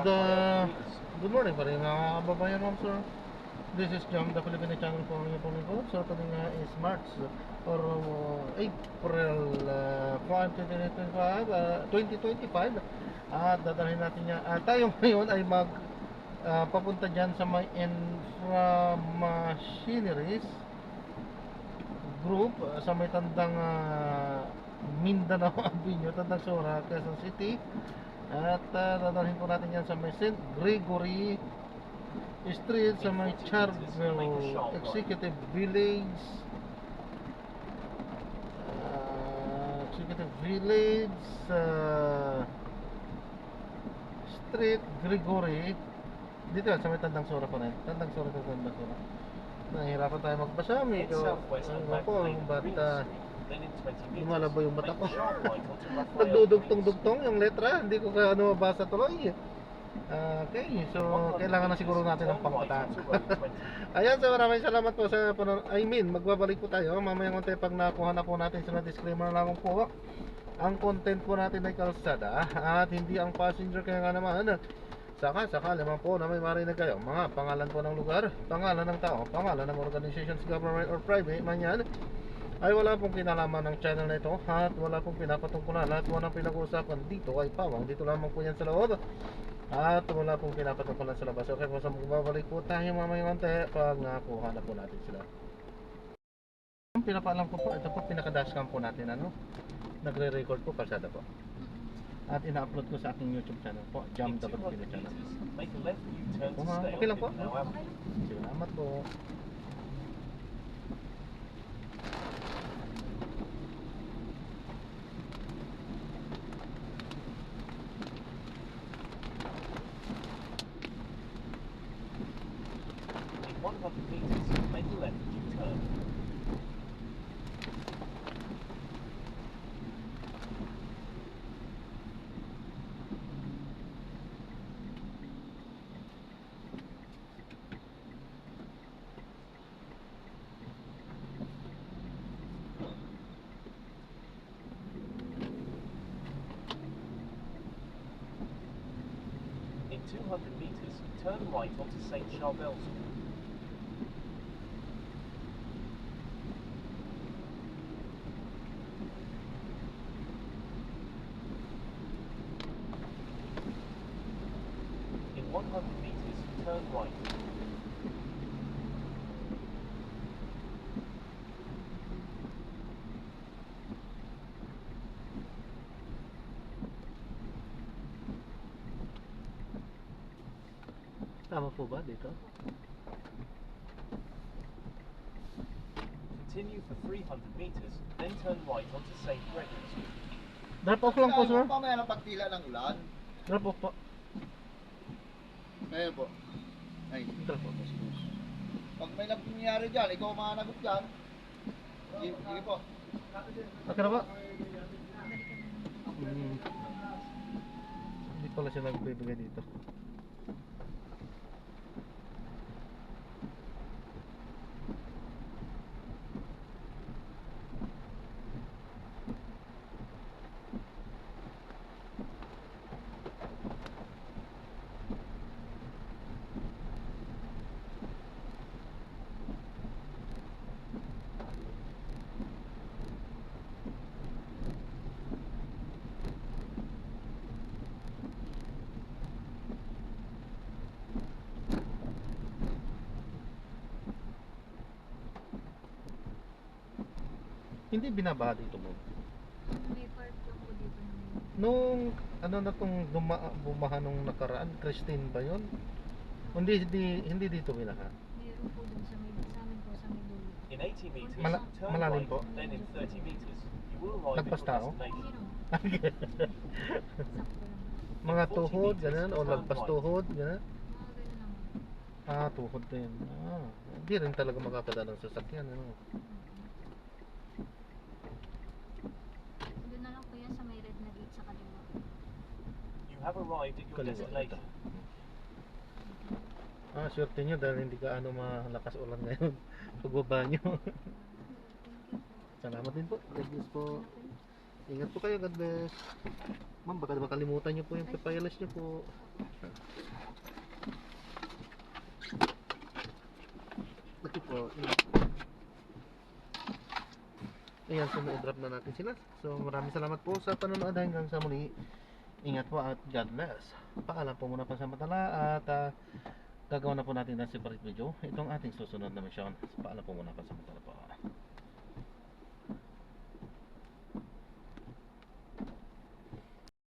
Good morning pa rin mga kababayan, ma'am, sir. This is Jam, the Filipino channel po ng ipong lingkod. So, today nga is March or April 5, 2025. At dadalhin natin niya. Tayo ngayon ay papunta dyan sa may Infra Machineries Group sa may tandang Mindanao Avenue, Tandang Sora, Quezon City. At dadalhin po natin yan sa may St. Gregory Street sa may Charvel Executive Village. Executive Village Street Gregory. Dito yan sa may Tandang Sora pa rin. Tandang Sora. Nahihirapan tayo magbasa. Medyo ano po, ba't lumalabo yung mata ko. Nagdudugtong-dugtong yung letra. Hindi ko ano mabasa tuloy. Okay, so kailangan na siguro natin ng pangkataan. Ayan, so maraming salamat po sa magbabalik po tayo mamaya konti pag nakuha na po natin sa disclaimer na lang po. Ang content po natin ay kalsada at hindi ang passenger, kaya nga naman sakali naman po na may marinig kayo mga pangalan po ng lugar, pangalan ng tao, pangalan ng organizations, government or private man yan, ay wala pong kinalaman ng channel na ito at wala pong pinapatungkulan at walang pinag-uusapan dito ay pawang dito lamang po yan sa loob at wala pong pinapatungkulan sa labas. Okay po, sa magbabalik po tayo mamaya konti pag nakuha na po natin sila. Ang pinapaalam ko po, ito po pinaka-dashcam po natin, nagre-record po kalsada po. At ina-upload ko sa aking YouTube channel po, Jam the Filipino channel. Okay lang po. Salamat po. In 200 meters, turn right onto St. Charbel Street. In 100 meters, turn right. Tama po ba dito? Continue for 300 meters, then turn right onto St. Gregory Street. Drop off lang po, sir. Mamaya ng pagtila ng ulan. Drop off po. Ngayon po. Ay, Drop off. pag may nangyari dyan, ikaw managot dyan. Sige po. Okay na ba? Hindi pala siya nagbibigay dito. Hindi binabaha dito mo. May part lang po dito naman. Nung ano na tong bumaha nung nakaraan, Christine ba yun? Hindi dito binaha. Meron po dun sa amin po sa may dulo. In 80 meters, turn malalim right, po. then in 30 meters, you will arrive at Lagpas your tao? destination. Hindi naman. Sakto lang. Mga tuhod, ganun, o lagpas tuhod, ganun. Mga ganun naman. Tuhod din. Hindi rin talaga makakadaan ng sasakyan, ano. Doon na lang po yan sa may red na gate sa kaliwa. You have arrived at your Kaliwa ito. destination. Swerte nyo dahil hindi ka malakas ulan ngayon. Pagbaba nyo. Salamat din po. God bless po. Ingat po kayo. God bless. Ma'am, baka makalimutan niyo po yung papayalas niyo po. Ito po. Ayan, so na-drop na natin sila. So maraming salamat po sa panonood hanggang sa muli. Ingat po at God bless. Paalam po muna pa sa matala at gagawa na po natin ng separate video itong ating susunod na mission. Paalam po muna pa sa matala po.